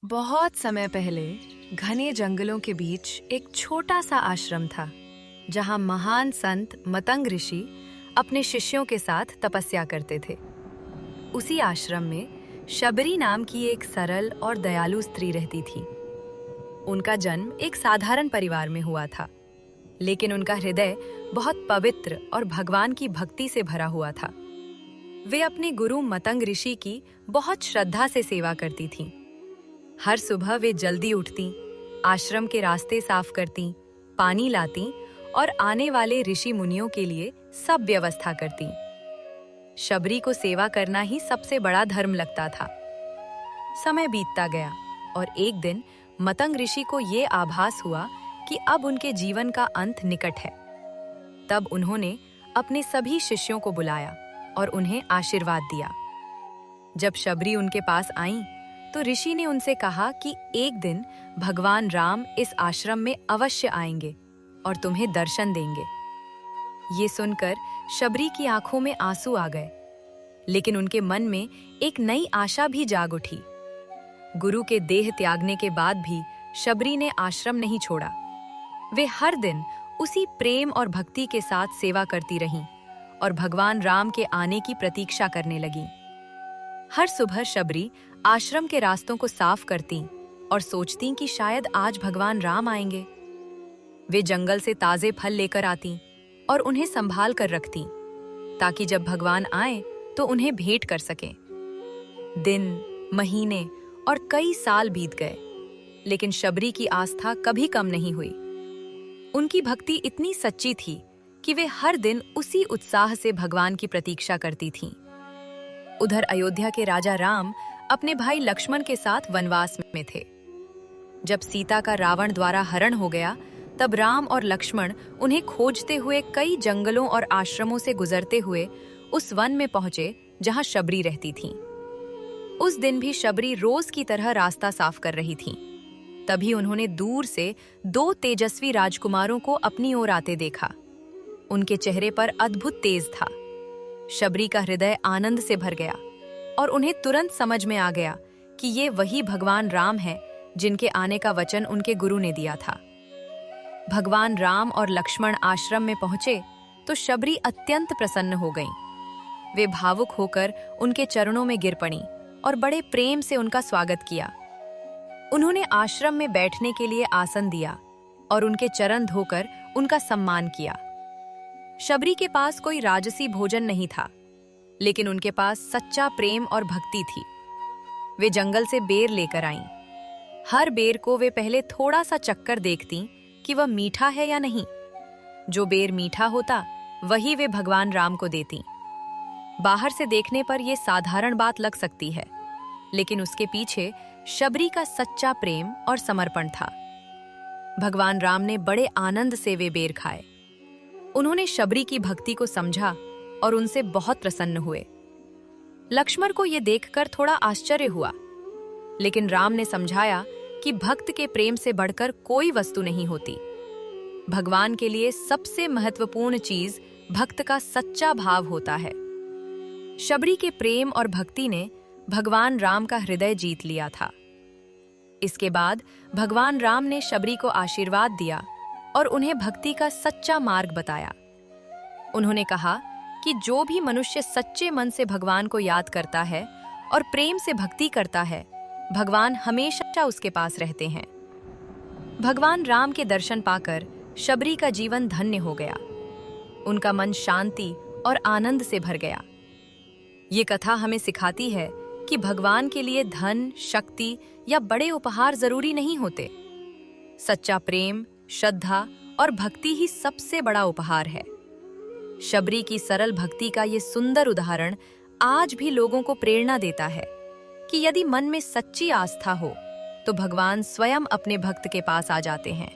बहुत समय पहले घने जंगलों के बीच एक छोटा सा आश्रम था जहां महान संत मतंग ऋषि अपने शिष्यों के साथ तपस्या करते थे। उसी आश्रम में शबरी नाम की एक सरल और दयालु स्त्री रहती थी। उनका जन्म एक साधारण परिवार में हुआ था, लेकिन उनका हृदय बहुत पवित्र और भगवान की भक्ति से भरा हुआ था। वे अपने गुरु मतंग ऋषि की बहुत श्रद्धा से सेवा करती थीं। हर सुबह वे जल्दी उठती, आश्रम के रास्ते साफ करती, पानी लाती और आने वाले ऋषि मुनियों के लिए सब व्यवस्था करती। शबरी को सेवा करना ही सबसे बड़ा धर्म लगता था। समय बीतता गया और एक दिन मतंग ऋषि को ये आभास हुआ कि अब उनके जीवन का अंत निकट है। तब उन्होंने अपने सभी शिष्यों को बुलाया और उन्हें आशीर्वाद दिया। जब शबरी उनके पास आईं, तो ऋषि ने उनसे कहा कि एक दिन भगवान राम इस आश्रम में अवश्य आएंगे और तुम्हें दर्शन देंगे। ये सुनकर शबरी की आंखों में आंसू आ गए, लेकिन उनके मन में एक नई आशा भी जाग उठी। गुरु के देह त्यागने के बाद भी शबरी ने आश्रम नहीं छोड़ा। वे हर दिन उसी प्रेम और भक्ति के साथ सेवा करती रहीं और भगवान राम के आने की प्रतीक्षा करने लगीं। हर सुबह शबरी आश्रम के रास्तों को साफ करती और सोचती कि शायद आज भगवान राम आएंगे। वे जंगल से ताजे फल लेकर आती और उन्हें संभाल कर रखती, ताकि जब भगवान आए तो उन्हें भेंट कर सकें। दिन, महीने और कई साल बीत गए, लेकिन शबरी की आस्था कभी कम नहीं हुई। उनकी भक्ति इतनी सच्ची थी कि वे हर दिन उसी उत्साह से भगवान की प्रतीक्षा करती थीं। उधर अयोध्या के राजा राम अपने भाई लक्ष्मण के साथ वनवास में थे। जब सीता का रावण द्वारा हरण हो गया, तब राम और लक्ष्मण उन्हें खोजते हुए कई जंगलों और आश्रमों से गुजरते हुए उस वन में पहुंचे जहां शबरी रहती थीं। उस दिन भी शबरी रोज की तरह रास्ता साफ कर रही थीं। तभी उन्होंने दूर से दो तेजस्वी राजकुमारों को अपनी ओर आते देखा। उनके चेहरे पर अद्भुत तेज था। शबरी का हृदय आनंद से भर गया और उन्हें तुरंत समझ में आ गया कि ये वही भगवान राम हैं जिनके आने का वचन उनके गुरु ने दिया था। भगवान राम और लक्ष्मण आश्रम में पहुंचे तो शबरी अत्यंत प्रसन्न हो गईं। वे भावुक होकर उनके चरणों में गिर पड़ीं और बड़े प्रेम से उनका स्वागत किया। उन्होंने आश्रम में बैठने के लिए आसन दिया और उनके चरण धोकर उनका सम्मान किया। शबरी के पास कोई राजसी भोजन नहीं था, लेकिन उनके पास सच्चा प्रेम और भक्ति थी। वे जंगल से बेर लेकर आईं। हर बेर को वे पहले थोड़ा सा चक्कर देखतीं कि वह मीठा है या नहीं। जो बेर मीठा होता, वही वे भगवान राम को देतीं। बाहर से देखने पर यह साधारण बात लग सकती है, लेकिन उसके पीछे शबरी का सच्चा प्रेम और समर्पण था। भगवान राम ने बड़े आनंद से वे बेर खाए। उन्होंने शबरी की भक्ति को समझा और उनसे बहुत प्रसन्न हुए। लक्ष्मण को यह देखकर थोड़ा आश्चर्य हुआ, लेकिन राम ने समझाया कि भक्त के प्रेम से बढ़कर कोई वस्तु नहीं होती। भगवान के लिए सबसे महत्वपूर्ण चीज भक्त का सच्चा भाव होता है। शबरी के प्रेम और भक्ति ने भगवान राम का हृदय जीत लिया था। इसके बाद भगवान राम ने शबरी को आशीर्वाद दिया और उन्हें भक्ति का सच्चा मार्ग बताया। उन्होंने कहा कि जो भी मनुष्य सच्चे मन से भगवान को याद करता है और प्रेम से भक्ति करता है, भगवान हमेशा उसके पास रहते हैं। भगवान राम के दर्शन पाकर शबरी का जीवन धन्य हो गया। उनका मन शांति और आनंद से भर गया। ये कथा हमें सिखाती है कि भगवान के लिए धन, शक्ति या बड़े उपहार जरूरी नहीं होते। सच्चा प्रेम, श्रद्धा और भक्ति ही सबसे बड़ा उपहार है। शबरी की सरल भक्ति का ये सुंदर उदाहरण आज भी लोगों को प्रेरणा देता है कि यदि मन में सच्ची आस्था हो, तो भगवान स्वयं अपने भक्त के पास आ जाते हैं।